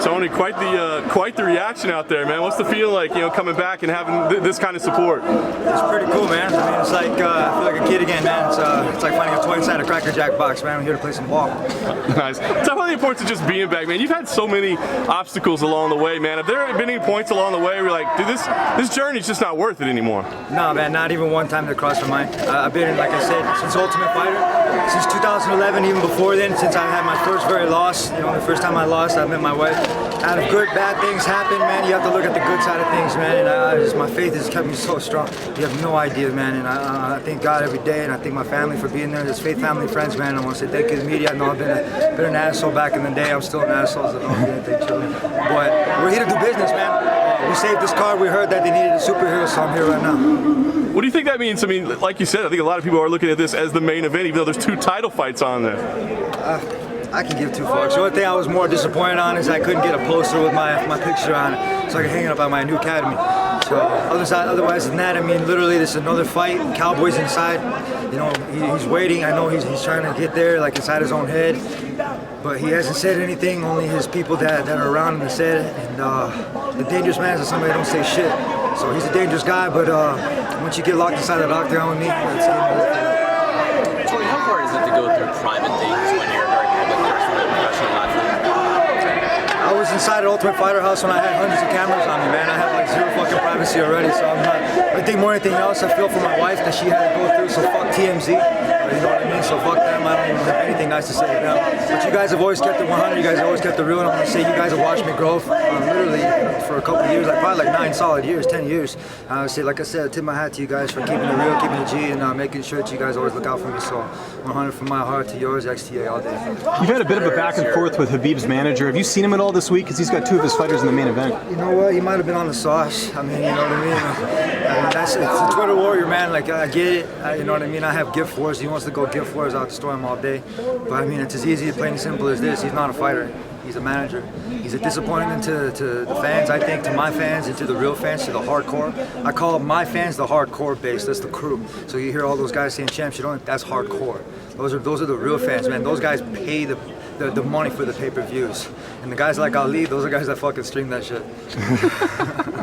Tony, quite the reaction out there, man. What's the feel like, coming back and having this kind of support? It's pretty cool, man. I mean, it's like I feel like a kid again, man. It's like finding a toy inside a Cracker Jack box, man. I'm here to play some ball. Nice. Tell me the importance of just being back, man. You've had so many obstacles along the way, man. Have there been any points along the way where you're like, dude, this journey's just not worth it anymore? No, man, not even one time that crossed my mind. I've been, like I said, since Ultimate Fighter, since 2011, even before then, since I had my first very loss. The first time I lost, I met my wife. Out of good, bad things happen, man. You have to look at the good side of things, man. And my faith has kept me so strong. You have no idea, man. And I thank God every day, and I thank my family for being there. There's faith, family, friends, man. I want to say thank you to the media. I know I've been an asshole back in the day. I'm still an asshole, so don't get anything chilling. But we're here to do business, man. We saved this card. We heard that they needed a superhero, so I'm here right now. What do you think that means? I mean, like you said, I think a lot of people are looking at this as the main event, even though there's 2 title fights on there. I can give 2 fucks. The only thing I was more disappointed on is I couldn't get a poster with my picture on it, so I can hang it up at my new academy. So otherwise than that, I mean, literally, this is another fight. Cowboy's inside. He's waiting. I know he's trying to get there, like inside his own head, but he hasn't said anything. Only his people that are around him have said it. And the dangerous man is somebody that don't say shit. So he's a dangerous guy, but once you get locked inside the octagon with me, it's game over. Tony, how hard is it to go through private things when you're a very public person and a professional athlete? I was inside an Ultimate Fighter house when I had hundreds of cameras on me, man. I have like 0 fucking privacy already, so I'm not. I think more than anything else, I feel for my wife that she had to go through, so fuck TMZ. You know what I mean? So fuck them. I don't even have anything nice to say to them. But you guys have always kept it 100. You guys have always kept it real. And I want to say you guys have watched me grow literally for a couple of years, probably like 9 solid years, 10 years. I say, like I said, I tip my hat to you guys for keeping it real, keeping it G, and making sure that you guys always look out for me. So 100 from my heart to yours, XTA all day. You've had a bit of a back and forth with Khabib's manager. Have you seen him at all this week? Because he's got 2 of his fighters in the main event. You know what? He might have been on the sauce. I mean, you know what I mean? It's a Twitter warrior, man. Like, I get it. You know what I mean? I have gift wars. He wants to go gift wars. I'll destroy him all day. But I mean, it's as easy, plain and simple as this. He's not a fighter. He's a manager. He's a disappointment to the fans, I think, to my fans and to the real fans, to the hardcore. I call my fans the hardcore base. That's the crew. So you hear all those guys saying champ shit, that's hardcore. Those are the real fans, man. Those guys pay the money for the pay-per-views. And the guys like Ali, those are guys that fucking stream that shit.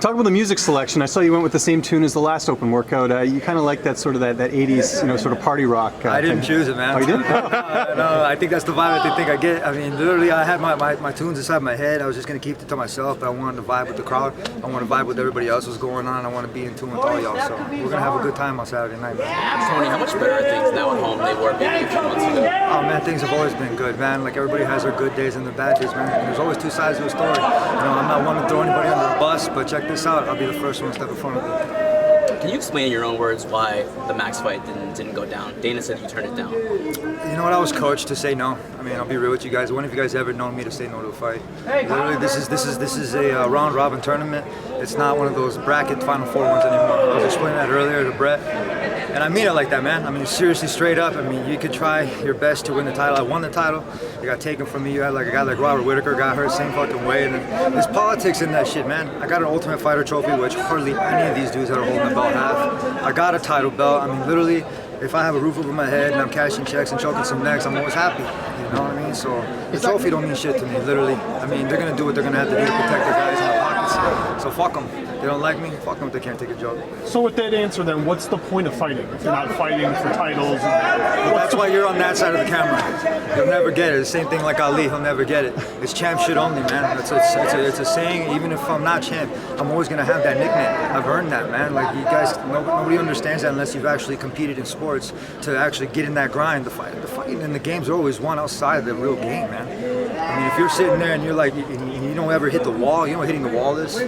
Talk about the music selection. I saw you went with the same tune as the last open workout. You kind of like that sort of that 80s, sort of party rock. I didn't choose it, man. Oh, you didn't? No, I think that's the vibe that they think I get. I mean, literally, I had my tunes inside my head. I was just gonna keep it to myself, but I wanted to vibe with the crowd. I want to vibe with everybody else what's going on. I want to be in tune with all y'all. So we're gonna have a good time on Saturday night, man. Tony, how much better are things now at home than they were maybe a few months ago? Oh man, things have always been good, man. Like everybody has their good days and their bad days, man. And there's always 2 sides to a story. I'm not one to throw anybody under the bus, but check this out. I'll be the first one to step in front of it. Can you explain in your own words why the Max fight didn't go down? Dana said you turned it down. You know what? I was coached to say no. I mean, I'll be real with you guys. When have you guys ever known me to say no to a fight? Literally, this is a round robin tournament. It's not one of those bracket Final Four ones anymore. I was explaining that earlier to Brett. And I mean it like that, man. I mean, seriously, straight up. I mean, you could try your best to win the title. I won the title. It got taken from me. You had like a guy like Robert Whitaker got hurt same fucking way. And then there's politics in that shit, man. I got an Ultimate Fighter trophy, which hardly any of these dudes that are holding the belt have. I got a title belt. I mean, literally, if I have a roof over my head and I'm cashing checks and choking some necks, I'm always happy. You know what I mean? So the trophy don't mean shit to me, literally. I mean, they're gonna do what they're gonna have to do to protect their guys in the pockets. So fuck them. They don't like me. Fuck them if they can't take a joke. So with that answer, then, what's the point of fighting if you're not fighting for titles? Well, that's why you're on that side of the camera. You'll never get it. The same thing like Ali. He'll never get it. It's champ shit only, man. It's a saying. Even if I'm not champ, I'm always gonna have that nickname. I've earned that, man. Like you guys, nobody understands that unless you've actually competed in sports to actually get in that grind. The fighting and the games are always one outside the real game, man. I mean, if you're sitting there and you're like, and you don't ever hit the wall, you know what hitting the wall is?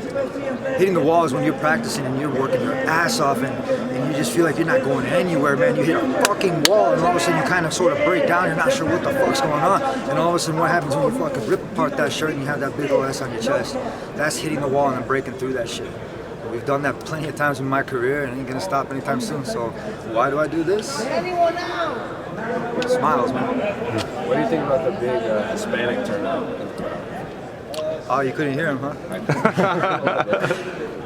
Hitting the wall is when you're practicing and you're working your ass off and you just feel like you're not going anywhere, man. You hit a fucking wall and all of a sudden you kind of sort of break down. You're not sure what the fuck's going on. And all of a sudden what happens when you fucking rip apart that shirt and you have that big old ass on your chest? That's hitting the wall and then breaking through that shit. We've done that plenty of times in my career and it ain't gonna stop anytime soon. So why do I do this? Smiles, man. What do you think about the big Hispanic turnout in the crowd? Oh, you couldn't hear him, huh?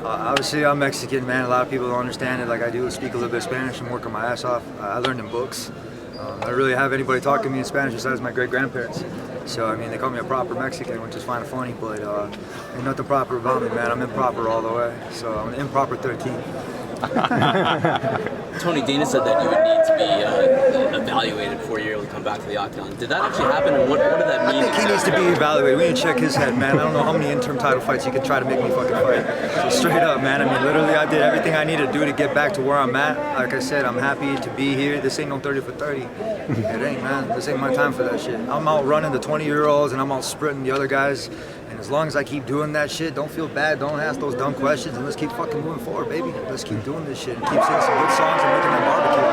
Obviously, I'm Mexican, man. A lot of people don't understand it like I do. Speak a little bit of Spanish and working my ass off. I learned in books. I don't really have anybody talking to me in Spanish besides my great-grandparents. So, I mean, they call me a proper Mexican, which is kind of funny, but ain't nothing proper about me, man. I'm improper all the way. So I'm an improper 13. Tony, Dana said that you would need to be evaluated before you're able to come back to the octagon. Did that actually happen, and what did that mean? I think he needs to be evaluated. We need to check his head, man. I don't know how many interim title fights he could try to make me fucking fight. So straight up, man. I mean, literally, I did everything I needed to do to get back to where I'm at. Like I said, I'm happy to be here. This ain't no 30 for 30. It ain't, man. This ain't my time for that shit. I'm out running the 20-year-olds, and I'm out sprinting the other guys. And as long as I keep doing that shit, don't feel bad, don't ask those dumb questions, and let's keep fucking moving forward, baby. Let's keep doing this shit and keep singing some good songs and making that barbecue.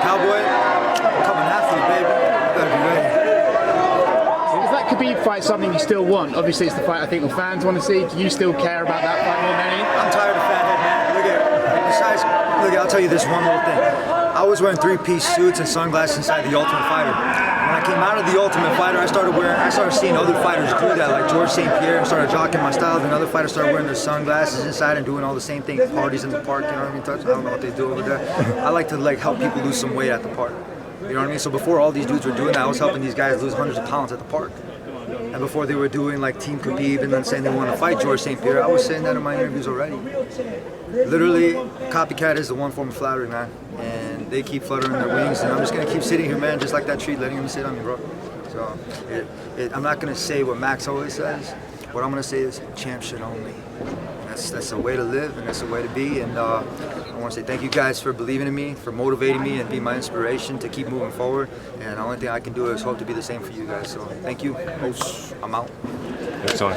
Cowboy, I'm coming after you, baby. You better be ready. Is that Khabib fight something you still want? Obviously, it's the fight I think the fans want to see. Do you still care about that fight more than any? I'm tired of fathead, man. Look, I'll tell you this one little thing. I was wearing 3-piece suits and sunglasses inside the Ultimate Fighter. When I came out of the Ultimate Fighter, I started seeing other fighters do that, like George St. Pierre. I started jocking my style, and other fighters started wearing their sunglasses inside and doing all the same thing. Parties in the park, you know what I mean? I don't know what they do over there. I like to help people lose some weight at the park. You know what I mean? So before all these dudes were doing that, I was helping these guys lose hundreds of pounds at the park. And before they were doing like Team Khabib and then saying they want to fight George St. Pierre, I was saying that in my interviews already. Literally, copycat is the one form of flattery, man. And they keep fluttering their wings, and I'm just gonna keep sitting here, man, just like that tree, letting them sit on me, bro. So, I'm not gonna say what Max always says. What I'm gonna say is championship only. That's a way to live, and that's a way to be. And I want to say thank you guys for believing in me, for motivating me, and being my inspiration to keep moving forward. And the only thing I can do is hope to be the same for you guys. So thank you. I'm out. Thanks, Tony.